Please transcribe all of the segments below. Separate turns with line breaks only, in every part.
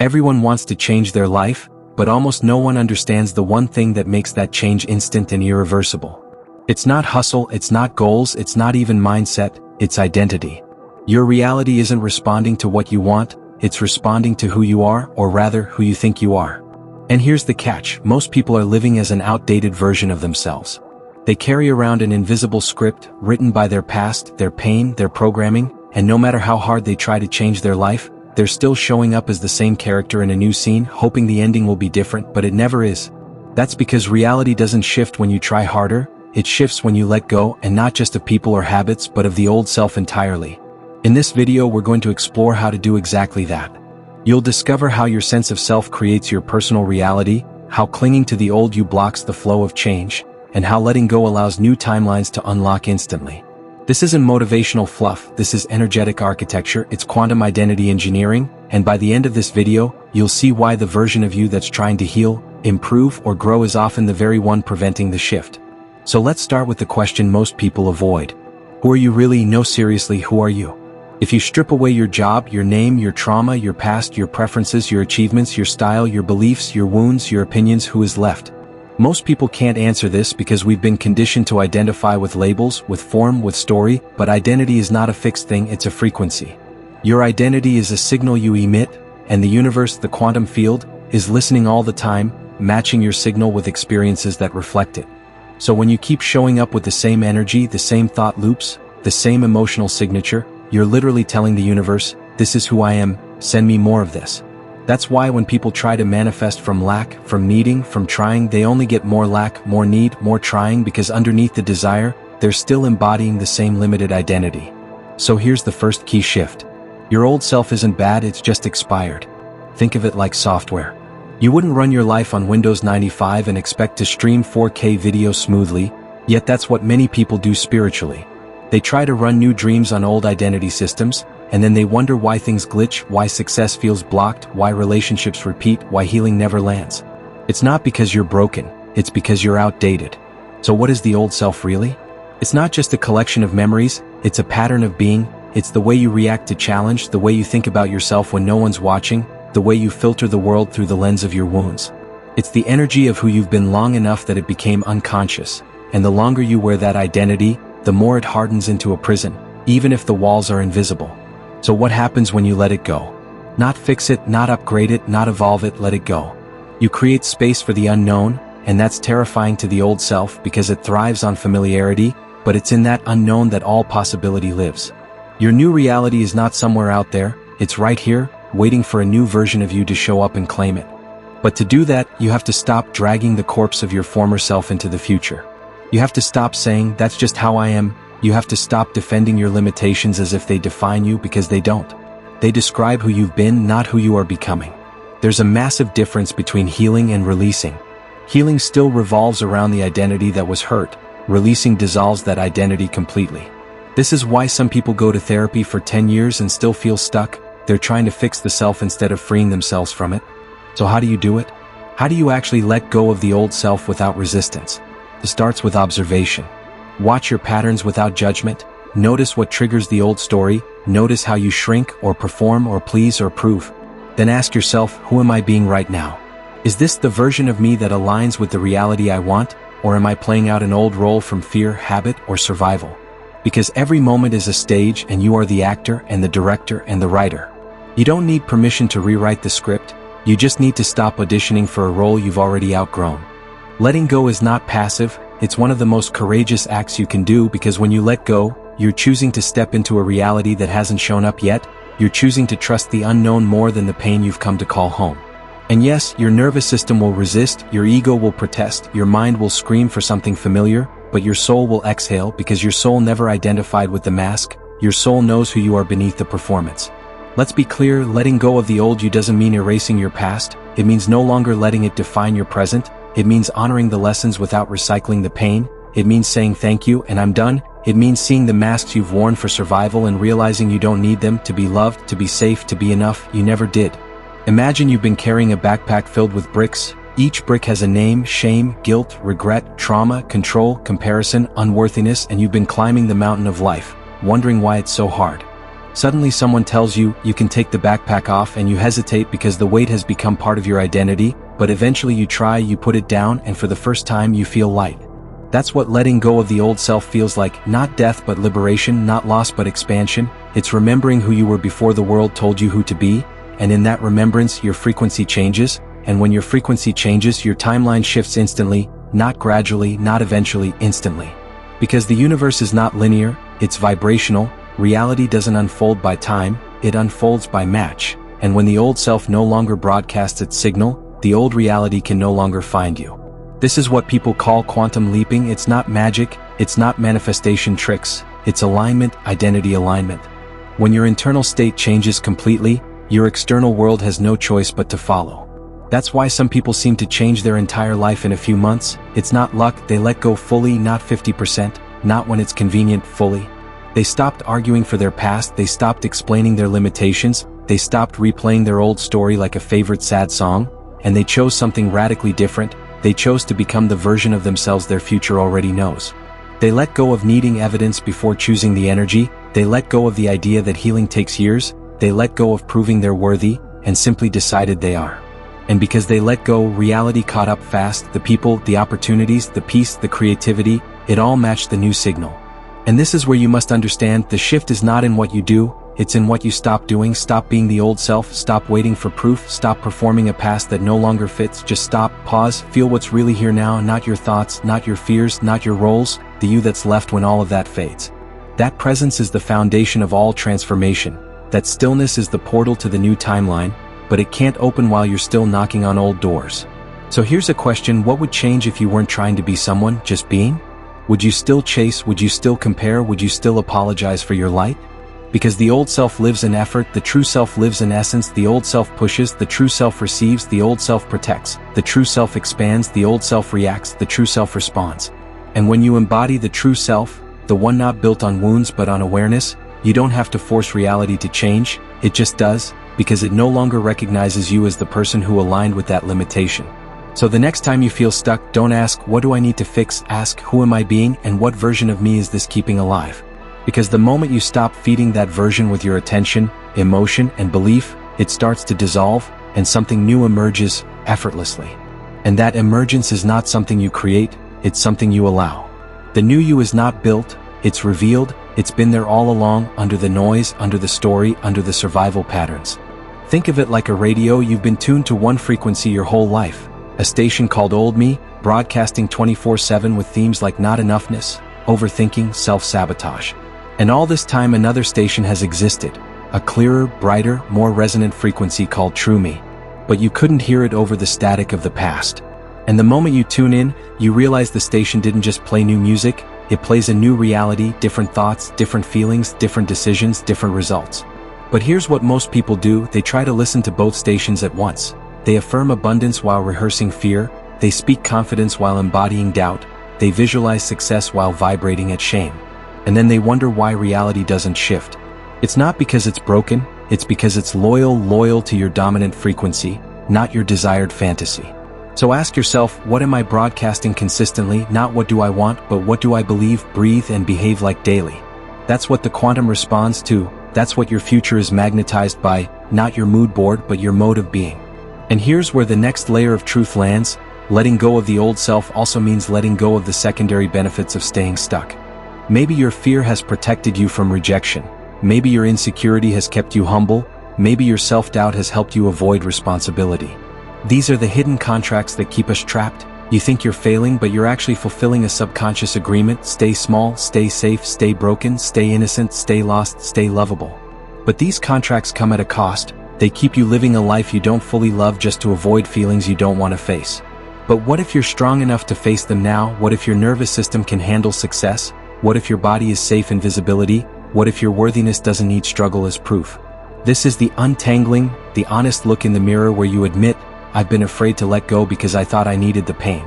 Everyone wants to change their life, but almost no one understands the one thing that makes that change instant and irreversible. It's not hustle, it's not goals, it's not even mindset, it's identity. Your reality isn't responding to what you want, it's responding to who you are, or rather, who you think you are. And here's the catch, most people are living as an outdated version of themselves. They carry around an invisible script, written by their past, their pain, their programming, and no matter how hard they try to change their life, they're still showing up as the same character in a new scene, hoping the ending will be different, but it never is. That's because reality doesn't shift when you try harder, it shifts when you let go, and not just of people or habits, but of the old self entirely. In this video, we're going to explore how to do exactly that. You'll discover how your sense of self creates your personal reality, how clinging to the old you blocks the flow of change, and how letting go allows new timelines to unlock instantly. This isn't motivational fluff, this is energetic architecture, it's quantum identity engineering, and by the end of this video, you'll see why the version of you that's trying to heal, improve, or grow is often the very one preventing the shift. So let's start with the question most people avoid. Who are you really? No, seriously, who are you? If you strip away your job, your name, your trauma, your past, your preferences, your achievements, your style, your beliefs, your wounds, your opinions, who is left? Most people can't answer this because we've been conditioned to identify with labels, with form, with story, but identity is not a fixed thing, it's a frequency. Your identity is a signal you emit, and the universe, the quantum field, is listening all the time, matching your signal with experiences that reflect it. So when you keep showing up with the same energy, the same thought loops, the same emotional signature, you're literally telling the universe, this is who I am, send me more of this. That's why when people try to manifest from lack, from needing, from trying, they only get more lack, more need, more trying, because underneath the desire, they're still embodying the same limited identity. So here's the first key shift. Your old self isn't bad, it's just expired. Think of it like software. You wouldn't run your life on Windows 95 and expect to stream 4K video smoothly, yet that's what many people do spiritually. They try to run new dreams on old identity systems, and then they wonder why things glitch, why success feels blocked, why relationships repeat, why healing never lands. It's not because you're broken, it's because you're outdated. So what is the old self really? It's not just a collection of memories, it's a pattern of being, it's the way you react to challenge, the way you think about yourself when no one's watching, the way you filter the world through the lens of your wounds. It's the energy of who you've been long enough that it became unconscious, and the longer you wear that identity, the more it hardens into a prison, even if the walls are invisible. So what happens when you let it go? Not fix it, not upgrade it, not evolve it, let it go. You create space for the unknown, and that's terrifying to the old self because it thrives on familiarity, but it's in that unknown that all possibility lives. Your new reality is not somewhere out there, it's right here, waiting for a new version of you to show up and claim it. But to do that, you have to stop dragging the corpse of your former self into the future. You have to stop saying, that's just how I am. You have to stop defending your limitations as if they define you, because they don't. They describe who you've been, not who you are becoming. There's a massive difference between healing and releasing. Healing still revolves around the identity that was hurt. Releasing dissolves that identity completely. This is why some people go to therapy for 10 years and still feel stuck. They're trying to fix the self instead of freeing themselves from it. So how do you do it? How do you actually let go of the old self without resistance? It starts with observation. Watch your patterns without judgment. Notice what triggers the old story. Notice how you shrink or perform or please or prove. Then ask yourself, who am I being right now? Is this the version of me that aligns with the reality I want, or am I playing out an old role from fear, habit, or survival? Because every moment is a stage and you are the actor and the director and the writer. You don't need permission to rewrite the script, you just need to stop auditioning for a role you've already outgrown. Letting go is not passive, it's one of the most courageous acts you can do, because when you let go, you're choosing to step into a reality that hasn't shown up yet, you're choosing to trust the unknown more than the pain you've come to call home. And yes, your nervous system will resist, your ego will protest, your mind will scream for something familiar, but your soul will exhale, because your soul never identified with the mask, your soul knows who you are beneath the performance. Let's be clear, letting go of the old you doesn't mean erasing your past, it means no longer letting it define your present, it means honoring the lessons without recycling the pain, it means saying thank you and I'm done, it means seeing the masks you've worn for survival and realizing you don't need them to be loved, to be safe, to be enough, you never did. Imagine you've been carrying a backpack filled with bricks. Each brick has a name, shame, guilt, regret, trauma, control, comparison, unworthiness, and you've been climbing the mountain of life, wondering why it's so hard. Suddenly someone tells you, you can take the backpack off, and you hesitate because the weight has become part of your identity, but eventually you try, you put it down, and for the first time you feel light. That's what letting go of the old self feels like, not death but liberation, not loss but expansion. It's remembering who you were before the world told you who to be, and in that remembrance your frequency changes, and when your frequency changes your timeline shifts instantly, not gradually, not eventually, instantly. Because the universe is not linear, it's vibrational. Reality doesn't unfold by time, it unfolds by match, and when the old self no longer broadcasts its signal, the old reality can no longer find you. This is what people call quantum leaping. It's not magic, it's not manifestation tricks, it's alignment, identity alignment. When your internal state changes completely, your external world has no choice but to follow. That's why some people seem to change their entire life in a few months. It's not luck, they let go fully, not 50%, not when it's convenient, fully. They stopped arguing for their past, they stopped explaining their limitations, they stopped replaying their old story like a favorite sad song, and they chose something radically different. They chose to become the version of themselves their future already knows. They let go of needing evidence before choosing the energy, they let go of the idea that healing takes years, they let go of proving they're worthy, and simply decided they are. And because they let go, reality caught up fast, the people, the opportunities, the peace, the creativity, it all matched the new signal. And this is where you must understand, the shift is not in what you do, it's in what you stop doing. Stop being the old self, stop waiting for proof, stop performing a past that no longer fits, just stop, pause, feel what's really here now, not your thoughts, not your fears, not your roles, the you that's left when all of that fades. That presence is the foundation of all transformation, that stillness is the portal to the new timeline, but it can't open while you're still knocking on old doors. So here's a question, what would change if you weren't trying to be someone, just being? Would you still chase? Would you still compare? Would you still apologize for your light? Because the old self lives in effort, the true self lives in essence, the old self pushes, the true self receives, the old self protects, the true self expands, the old self reacts, the true self responds. And when you embody the true self, the one not built on wounds but on awareness, you don't have to force reality to change, it just does, because it no longer recognizes you as the person who aligned with that limitation. So the next time you feel stuck, don't ask, what do I need to fix? Ask, who am I being, and what version of me is this keeping alive? Because the moment you stop feeding that version with your attention, emotion, and belief, it starts to dissolve, and something new emerges effortlessly. And that emergence is not something you create, it's something you allow. The new you is not built, it's revealed, it's been there all along, under the noise, under the story, under the survival patterns. Think of it like a radio. You've been tuned to one frequency your whole life. A station called Old Me, broadcasting 24/7 with themes like not enoughness, overthinking, self-sabotage. And all this time another station has existed, a clearer, brighter, more resonant frequency called True Me. But you couldn't hear it over the static of the past. And the moment you tune in, you realize the station didn't just play new music, it plays a new reality, different thoughts, different feelings, different decisions, different results. But here's what most people do, they try to listen to both stations at once. They affirm abundance while rehearsing fear, they speak confidence while embodying doubt, they visualize success while vibrating at shame. And then they wonder why reality doesn't shift. It's not because it's broken, it's because it's loyal to your dominant frequency, not your desired fantasy. So ask yourself, what am I broadcasting consistently? Not what do I want, but what do I believe, breathe, and behave like daily? That's what the quantum responds to, that's what your future is magnetized by, not your mood board, but your mode of being. And here's where the next layer of truth lands. Letting go of the old self also means letting go of the secondary benefits of staying stuck. Maybe your fear has protected you from rejection. Maybe your insecurity has kept you humble. Maybe your self-doubt has helped you avoid responsibility. These are the hidden contracts that keep us trapped. You think you're failing, but you're actually fulfilling a subconscious agreement. Stay small, stay safe, stay broken, stay innocent, stay lost, stay lovable. But these contracts come at a cost. They keep you living a life you don't fully love just to avoid feelings you don't want to face. But what if you're strong enough to face them now? What if your nervous system can handle success? What if your body is safe in visibility? What if your worthiness doesn't need struggle as proof? This is the untangling, the honest look in the mirror where you admit, I've been afraid to let go because I thought I needed the pain.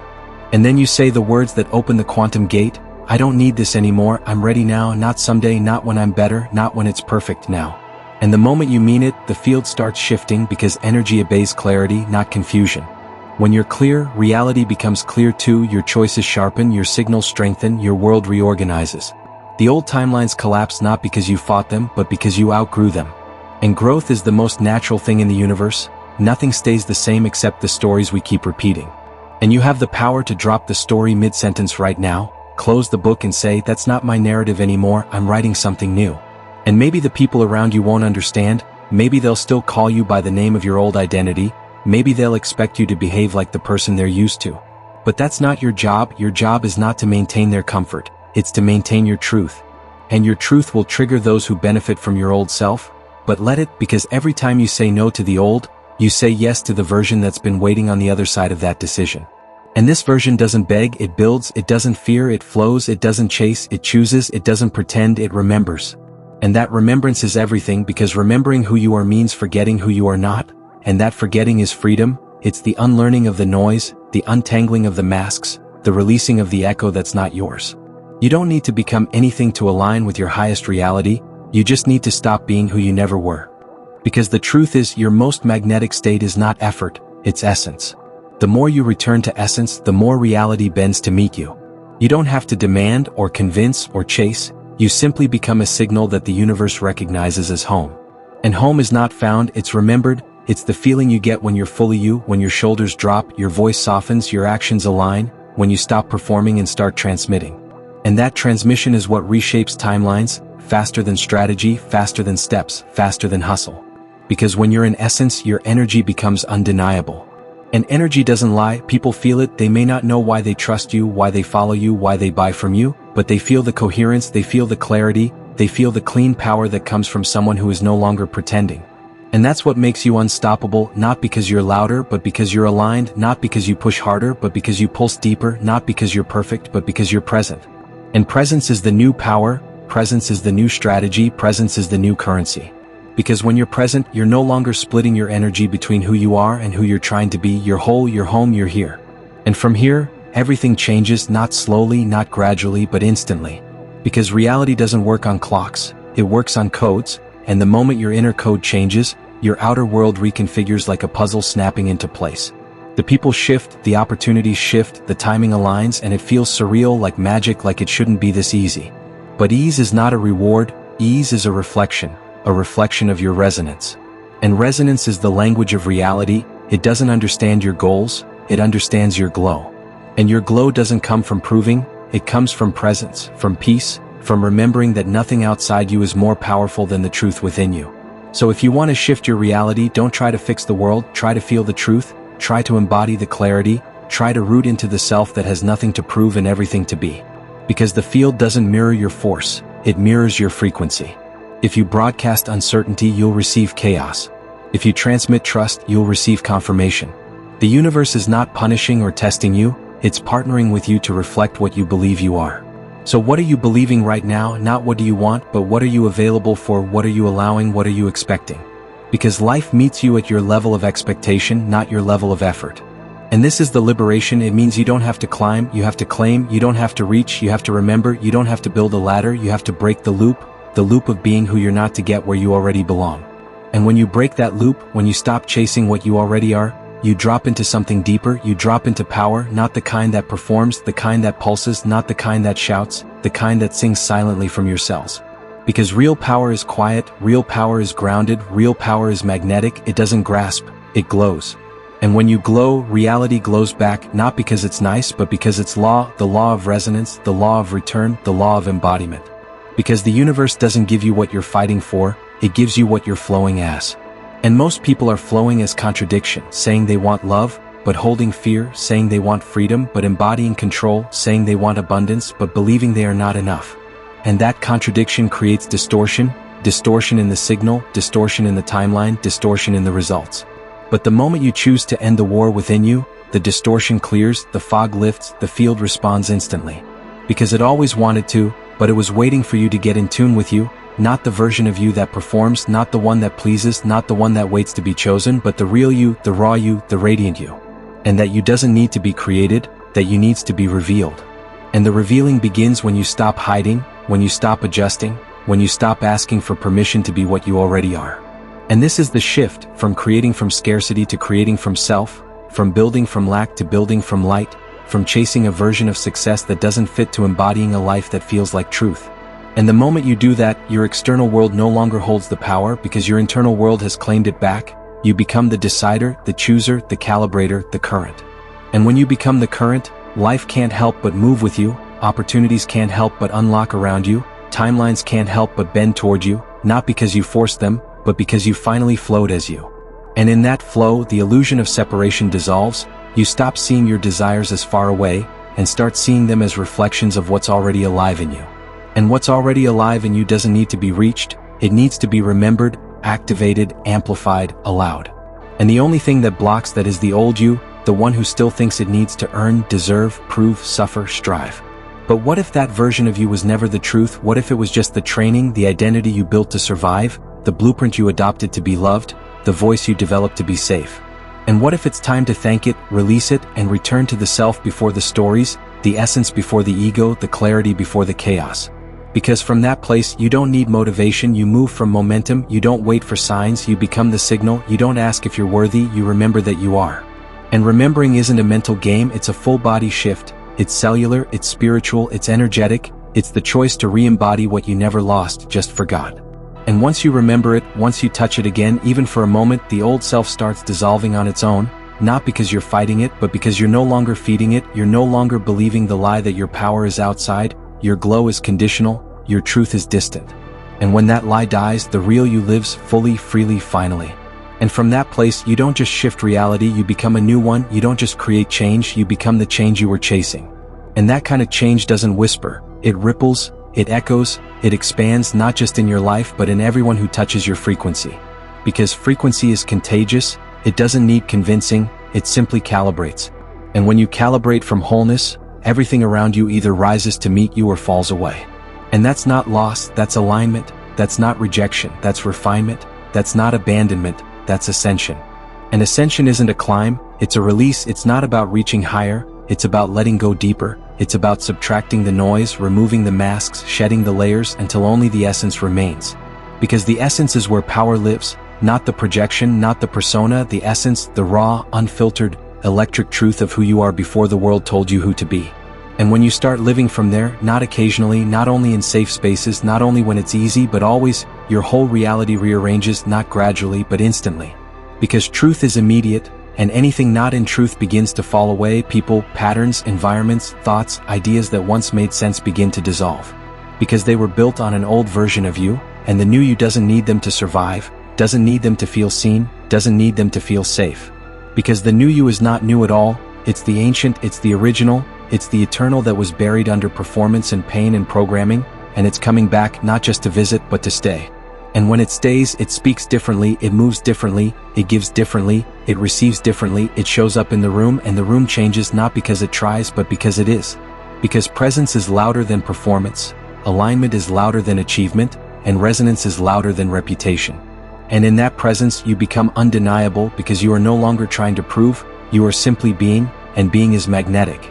And then you say the words that open the quantum gate, I don't need this anymore, I'm ready now, not someday, not when I'm better, not when it's perfect, now. And the moment you mean it, the field starts shifting because energy obeys clarity, not confusion. When you're clear, reality becomes clear too, your choices sharpen, your signals strengthen, your world reorganizes. The old timelines collapse not because you fought them, but because you outgrew them. And growth is the most natural thing in the universe. Nothing stays the same except the stories we keep repeating. And you have the power to drop the story mid-sentence right now, close the book and say, that's not my narrative anymore, I'm writing something new. And maybe the people around you won't understand, maybe they'll still call you by the name of your old identity, maybe they'll expect you to behave like the person they're used to. But that's not your job is not to maintain their comfort, it's to maintain your truth. And your truth will trigger those who benefit from your old self, but let it, because every time you say no to the old, you say yes to the version that's been waiting on the other side of that decision. And this version doesn't beg, it builds, it doesn't fear, it flows, it doesn't chase, it chooses, it doesn't pretend, it remembers. And that remembrance is everything, because remembering who you are means forgetting who you are not, and that forgetting is freedom. It's the unlearning of the noise, the untangling of the masks, the releasing of the echo that's not yours. You don't need to become anything to align with your highest reality, you just need to stop being who you never were. Because the truth is, your most magnetic state is not effort, it's essence. The more you return to essence, the more reality bends to meet you. You don't have to demand or convince or chase, you simply become a signal that the universe recognizes as home. And home is not found, it's remembered. It's the feeling you get when you're fully you, when your shoulders drop, your voice softens, your actions align, when you stop performing and start transmitting. And that transmission is what reshapes timelines, faster than strategy, faster than steps, faster than hustle. Because when you're in essence, your energy becomes undeniable. And energy doesn't lie, people feel it, they may not know why they trust you, why they follow you, why they buy from you, but they feel the coherence, they feel the clarity, they feel the clean power that comes from someone who is no longer pretending. And that's what makes you unstoppable, not because you're louder, but because you're aligned, not because you push harder, but because you pulse deeper, not because you're perfect, but because you're present. And presence is the new power, presence is the new strategy, presence is the new currency. Because when you're present, you're no longer splitting your energy between who you are and who you're trying to be, you're whole, you're home, you're here. And from here, everything changes, not slowly, not gradually, but instantly. Because reality doesn't work on clocks, it works on codes, and the moment your inner code changes, your outer world reconfigures like a puzzle snapping into place. The people shift, the opportunities shift, the timing aligns, and it feels surreal, like magic, like it shouldn't be this easy. But ease is not a reward, ease is a reflection of your resonance. And resonance is the language of reality, it doesn't understand your goals, it understands your glow. And your glow doesn't come from proving, it comes from presence, from peace, from remembering that nothing outside you is more powerful than the truth within you. So if you want to shift your reality, don't try to fix the world, try to feel the truth, try to embody the clarity, try to root into the self that has nothing to prove and everything to be. Because the field doesn't mirror your force, it mirrors your frequency. If you broadcast uncertainty, you'll receive chaos. If you transmit trust, you'll receive confirmation. The universe is not punishing or testing you, it's partnering with you to reflect what you believe you are. So what are you believing right now? Not what do you want, but what are you available for? What are you allowing? What are you expecting? Because life meets you at your level of expectation, not your level of effort. And this is the liberation. It means you don't have to climb, you have to claim, you don't have to reach, you have to remember, you don't have to build a ladder, you have to break the loop of being who you're not to get where you already belong. And when you break that loop, when you stop chasing what you already are, you drop into something deeper, you drop into power, not the kind that performs, the kind that pulses, not the kind that shouts, the kind that sings silently from your cells. Because real power is quiet, real power is grounded, real power is magnetic, it doesn't grasp, it glows. And when you glow, reality glows back, not because it's nice, but because it's law, the law of resonance, the law of return, the law of embodiment. Because the universe doesn't give you what you're fighting for, it gives you what you're flowing as. And most people are flowing as contradiction, saying they want love, but holding fear, saying they want freedom, but embodying control, saying they want abundance, but believing they are not enough. And that contradiction creates distortion, distortion in the signal, distortion in the timeline, distortion in the results. But the moment you choose to end the war within you, the distortion clears, the fog lifts, the field responds instantly. Because it always wanted to, but it was waiting for you to get in tune with you, not the version of you that performs, not the one that pleases, not the one that waits to be chosen, but the real you, the raw you, the radiant you. And that you doesn't need to be created, that you needs to be revealed. And the revealing begins when you stop hiding, when you stop adjusting, when you stop asking for permission to be what you already are. And this is the shift, from creating from scarcity to creating from self, from building from lack to building from light, from chasing a version of success that doesn't fit to embodying a life that feels like truth. And the moment you do that, your external world no longer holds the power because your internal world has claimed it back. You become the decider, the chooser, the calibrator, the current. And when you become the current, life can't help but move with you, opportunities can't help but unlock around you, timelines can't help but bend toward you, not because you forced them, but because you finally flowed as you. And in that flow, the illusion of separation dissolves. You stop seeing your desires as far away, and start seeing them as reflections of what's already alive in you. And what's already alive in you doesn't need to be reached, it needs to be remembered, activated, amplified, allowed. And the only thing that blocks that is the old you, the one who still thinks it needs to earn, deserve, prove, suffer, strive. But what if that version of you was never the truth? What if it was just the training, the identity you built to survive, the blueprint you adopted to be loved, the voice you developed to be safe? And what if it's time to thank it, release it, and return to the self before the stories, the essence before the ego, the clarity before the chaos? Because from that place, you don't need motivation, you move from momentum, you don't wait for signs, you become the signal, you don't ask if you're worthy, you remember that you are. And remembering isn't a mental game, it's a full-body shift. It's cellular, it's spiritual, it's energetic, it's the choice to re-embody what you never lost, just forgot. And once you remember it, once you touch it again, even for a moment, the old self starts dissolving on its own, not because you're fighting it, but because you're no longer feeding it, you're no longer believing the lie that your power is outside, your glow is conditional, your truth is distant. And when that lie dies, the real you lives fully, freely, finally. And from that place, you don't just shift reality, you become a new one, you don't just create change, you become the change you were chasing. And that kind of change doesn't whisper, it ripples, it echoes, it expands not just in your life but in everyone who touches your frequency. Because frequency is contagious, it doesn't need convincing, it simply calibrates. And when you calibrate from wholeness, everything around you either rises to meet you or falls away. And that's not loss, that's alignment, that's not rejection, that's refinement, that's not abandonment, that's ascension. And ascension isn't a climb, it's a release. It's not about reaching higher, it's about letting go deeper. It's about subtracting the noise, removing the masks, shedding the layers until only the essence remains. Because the essence is where power lives, not the projection, not the persona, the essence, the raw, unfiltered, electric truth of who you are before the world told you who to be. And when you start living from there, not occasionally, not only in safe spaces, not only when it's easy, but always, your whole reality rearranges, not gradually, but instantly. Because truth is immediate, and anything not in truth begins to fall away. People, patterns, environments, thoughts, ideas that once made sense begin to dissolve. Because they were built on an old version of you, and the new you doesn't need them to survive, doesn't need them to feel seen, doesn't need them to feel safe. Because the new you is not new at all, it's the ancient, it's the original, it's the eternal that was buried under performance and pain and programming, and it's coming back not just to visit but to stay. And when it stays, it speaks differently, it moves differently, it gives differently, it receives differently, it shows up in the room, and the room changes not because it tries but because it is. Because presence is louder than performance, alignment is louder than achievement, and resonance is louder than reputation. And in that presence you become undeniable because you are no longer trying to prove, you are simply being, and being is magnetic.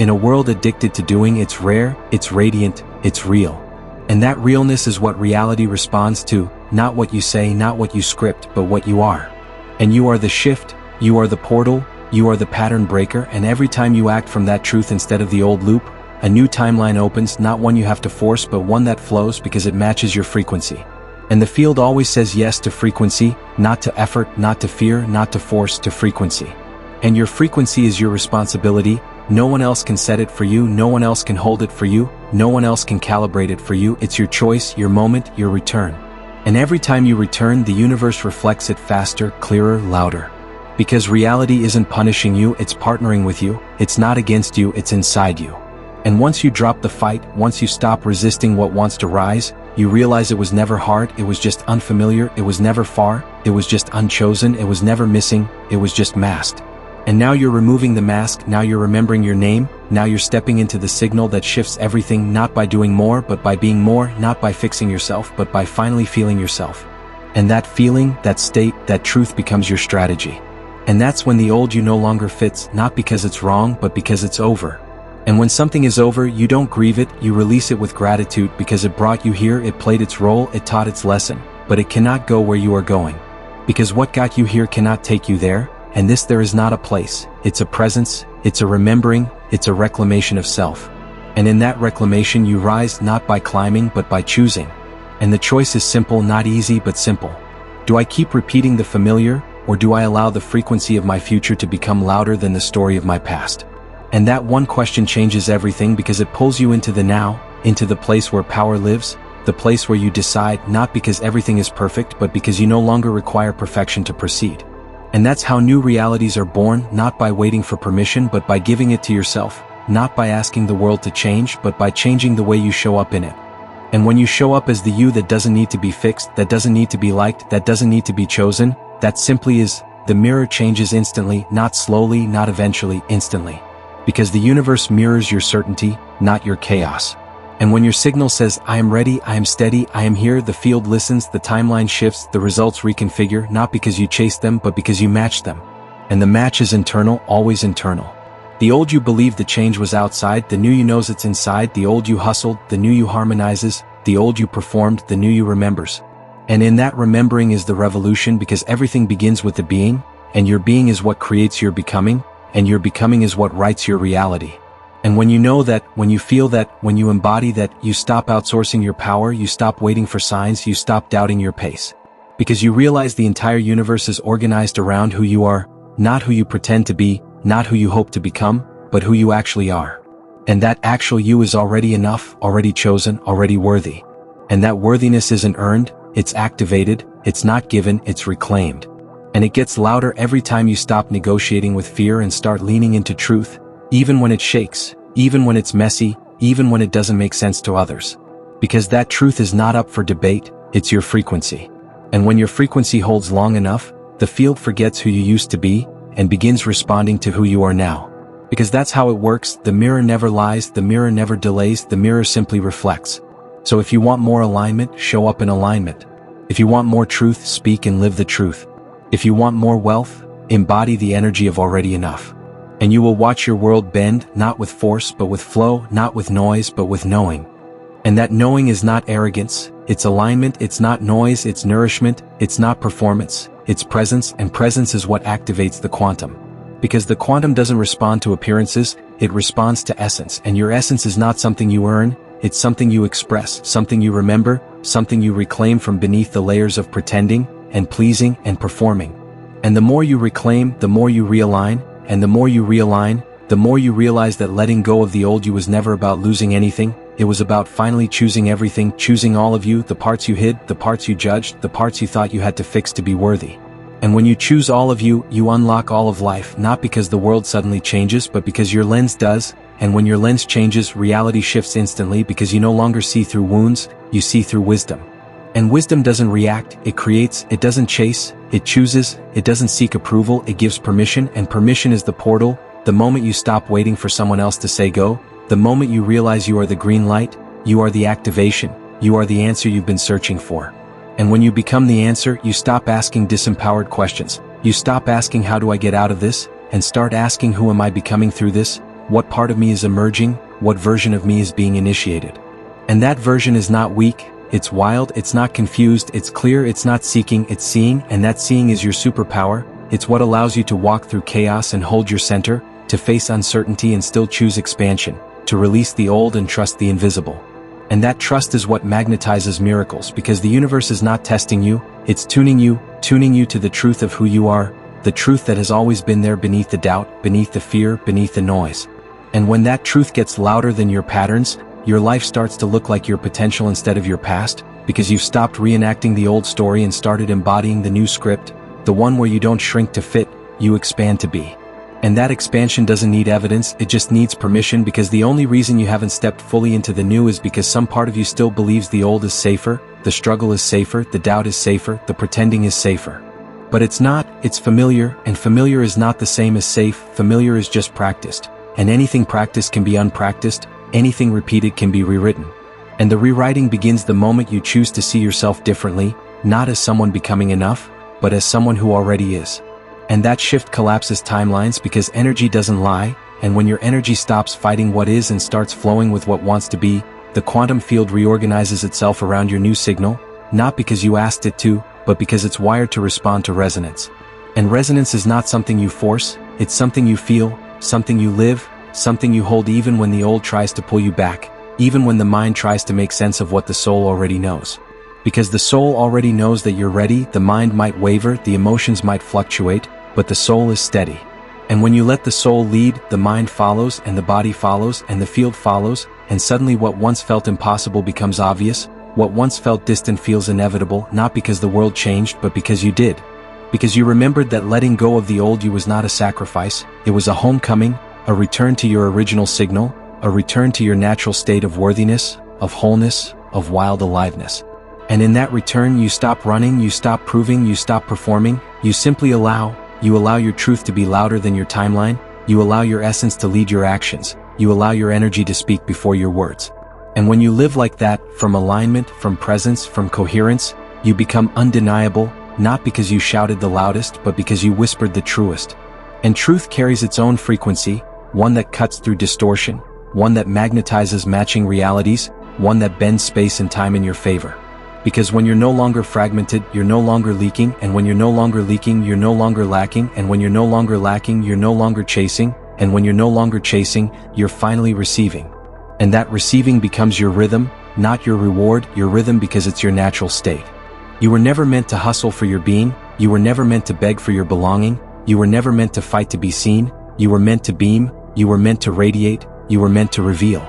In a world addicted to doing, it's rare, it's radiant, it's real. And that realness is what reality responds to, not what you say, not what you script, but what you are. And you are the shift, you are the portal, you are the pattern breaker, and every time you act from that truth instead of the old loop, a new timeline opens, not one you have to force, but one that flows because it matches your frequency. And the field always says yes to frequency, not to effort, not to fear, not to force, to frequency. And your frequency is your responsibility. No one else can set it for you, no one else can hold it for you, no one else can calibrate it for you. It's your choice, your moment, your return. And every time you return, the universe reflects it faster, clearer, louder. Because reality isn't punishing you, it's partnering with you, it's not against you, it's inside you. And once you drop the fight, once you stop resisting what wants to rise, you realize it was never hard, it was just unfamiliar, it was never far, it was just unchosen, it was never missing, it was just masked. And now you're removing the mask, now you're remembering your name, now you're stepping into the signal that shifts everything, not by doing more, but by being more, not by fixing yourself, but by finally feeling yourself. And that feeling, that state, that truth becomes your strategy. And that's when the old you no longer fits, not because it's wrong, but because it's over. And when something is over, you don't grieve it, you release it with gratitude because it brought you here, it played its role, it taught its lesson, but it cannot go where you are going. Because what got you here cannot take you there. And there is not a place, it's a presence, it's a remembering, it's a reclamation of self. And in that reclamation you rise not by climbing but by choosing. And the choice is simple, not easy but simple. Do I keep repeating the familiar, or do I allow the frequency of my future to become louder than the story of my past? And that one question changes everything, because it pulls you into the now, into the place where power lives, the place where you decide not because everything is perfect but because you no longer require perfection to proceed. And that's how new realities are born, not by waiting for permission but by giving it to yourself, not by asking the world to change but by changing the way you show up in it. And when you show up as the you that doesn't need to be fixed, that doesn't need to be liked, that doesn't need to be chosen, that simply is, the mirror changes instantly, not slowly, not eventually, instantly. Because the universe mirrors your certainty, not your chaos. And when your signal says, I am ready, I am steady, I am here, the field listens, the timeline shifts, the results reconfigure, not because you chase them but because you match them. And the match is internal, always internal. The old you believed the change was outside, the new you knows it's inside, the old you hustled, the new you harmonizes, the old you performed, the new you remembers. And in that remembering is the revolution, because everything begins with the being, and your being is what creates your becoming, and your becoming is what writes your reality. And when you know that, when you feel that, when you embody that, you stop outsourcing your power, you stop waiting for signs, you stop doubting your pace. Because you realize the entire universe is organized around who you are, not who you pretend to be, not who you hope to become, but who you actually are. And that actual you is already enough, already chosen, already worthy. And that worthiness isn't earned, it's activated, it's not given, it's reclaimed. And it gets louder every time you stop negotiating with fear and start leaning into truth, even when it shakes, even when it's messy, even when it doesn't make sense to others. Because that truth is not up for debate, it's your frequency. And when your frequency holds long enough, the field forgets who you used to be, and begins responding to who you are now. Because that's how it works, the mirror never lies, the mirror never delays, the mirror simply reflects. So if you want more alignment, show up in alignment. If you want more truth, speak and live the truth. If you want more wealth, embody the energy of already enough. And you will watch your world bend, not with force but with flow, not with noise but with knowing. And that knowing is not arrogance, it's alignment, it's not noise, it's nourishment, it's not performance, it's presence, and presence is what activates the quantum. Because the quantum doesn't respond to appearances, it responds to essence, and your essence is not something you earn, it's something you express, something you remember, something you reclaim from beneath the layers of pretending, and pleasing, and performing. And the more you reclaim, the more you realign, and the more you realign, the more you realize that letting go of the old you was never about losing anything, it was about finally choosing everything, choosing all of you, the parts you hid, the parts you judged, the parts you thought you had to fix to be worthy. And when you choose all of you, you unlock all of life, not because the world suddenly changes, but because your lens does, and when your lens changes, reality shifts instantly, because you no longer see through wounds, you see through wisdom. And wisdom doesn't react, it creates, it doesn't chase, it chooses, it doesn't seek approval, it gives permission, and permission is the portal. The moment you stop waiting for someone else to say go, the moment you realize you are the green light, you are the activation, you are the answer you've been searching for. And when you become the answer, you stop asking disempowered questions. You stop asking how do I get out of this, and start asking who am I becoming through this, what part of me is emerging, what version of me is being initiated. And that version is not weak, it's wild, it's not confused, it's clear, it's not seeking, it's seeing, and that seeing is your superpower. It's what allows you to walk through chaos and hold your center, to face uncertainty and still choose expansion, to release the old and trust the invisible. And that trust is what magnetizes miracles, because the universe is not testing you, it's tuning you to the truth of who you are, the truth that has always been there beneath the doubt, beneath the fear, beneath the noise. And when that truth gets louder than your patterns, your life starts to look like your potential instead of your past, because you've stopped reenacting the old story and started embodying the new script, the one where you don't shrink to fit, you expand to be. And that expansion doesn't need evidence, it just needs permission, because the only reason you haven't stepped fully into the new is because some part of you still believes the old is safer, the struggle is safer, the doubt is safer, the pretending is safer. But it's not, it's familiar, and familiar is not the same as safe, familiar is just practiced. And anything practiced can be unpracticed, anything repeated can be rewritten. And the rewriting begins the moment you choose to see yourself differently, not as someone becoming enough, but as someone who already is. And that shift collapses timelines, because energy doesn't lie, and when your energy stops fighting what is and starts flowing with what wants to be, the quantum field reorganizes itself around your new signal, not because you asked it to, but because it's wired to respond to resonance. And resonance is not something you force, it's something you feel, something you live, something you hold even when the old tries to pull you back, even when the mind tries to make sense of what the soul already knows. Because the soul already knows that you're ready, the mind might waver, the emotions might fluctuate, but the soul is steady. And when you let the soul lead, the mind follows, and the body follows, and the field follows, and suddenly what once felt impossible becomes obvious, what once felt distant feels inevitable, not because the world changed, but because you did. Because you remembered that letting go of the old you was not a sacrifice, it was a homecoming, a return to your original signal, a return to your natural state of worthiness, of wholeness, of wild aliveness. And in that return you stop running, you stop proving, you stop performing, you simply allow. You allow your truth to be louder than your timeline, you allow your essence to lead your actions, you allow your energy to speak before your words. And when you live like that, from alignment, from presence, from coherence, you become undeniable, not because you shouted the loudest, but because you whispered the truest. And truth carries its own frequency, one that cuts through distortion, one that magnetizes matching realities, one that bends space and time in your favor. Because when you're no longer fragmented, you're no longer leaking, and when you're no longer leaking, you're no longer lacking, and when you're no longer lacking, you're no longer chasing, and when you're no longer chasing, you're finally receiving. And that receiving becomes your rhythm, not your reward, your rhythm because it's your natural state. You were never meant to hustle for your being, you were never meant to beg for your belonging, you were never meant to fight to be seen, you were meant to beam, you were meant to radiate, you were meant to reveal.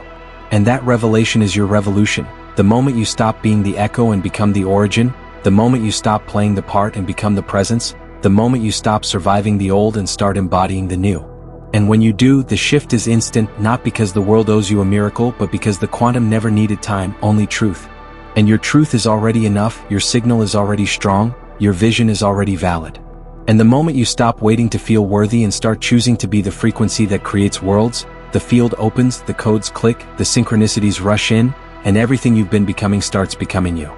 And that revelation is your revolution. The moment you stop being the echo and become the origin, the moment you stop playing the part and become the presence, the moment you stop surviving the old and start embodying the new. And when you do, the shift is instant, not because the world owes you a miracle, but because the quantum never needed time, only truth. And your truth is already enough, your signal is already strong, your vision is already valid. And the moment you stop waiting to feel worthy and start choosing to be the frequency that creates worlds, the field opens, the codes click, the synchronicities rush in, and everything you've been becoming starts becoming you.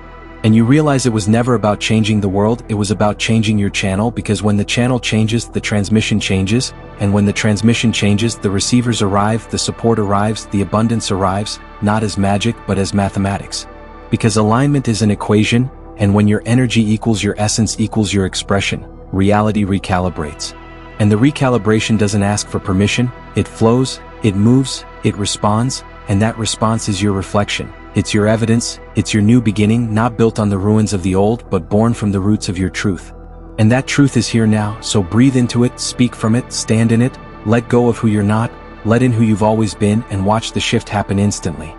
And you realize it was never about changing the world, it was about changing your channel, because when the channel changes, the transmission changes, and when the transmission changes, the receivers arrive, the support arrives, the abundance arrives, not as magic but as mathematics. Because alignment is an equation, and when your energy equals your essence equals your expression, reality recalibrates. And the recalibration doesn't ask for permission, it flows, it moves, it responds, and that response is your reflection. It's your evidence, it's your new beginning, not built on the ruins of the old, but born from the roots of your truth. And that truth is here now, so breathe into it, speak from it, stand in it, let go of who you're not, let in who you've always been, and watch the shift happen instantly.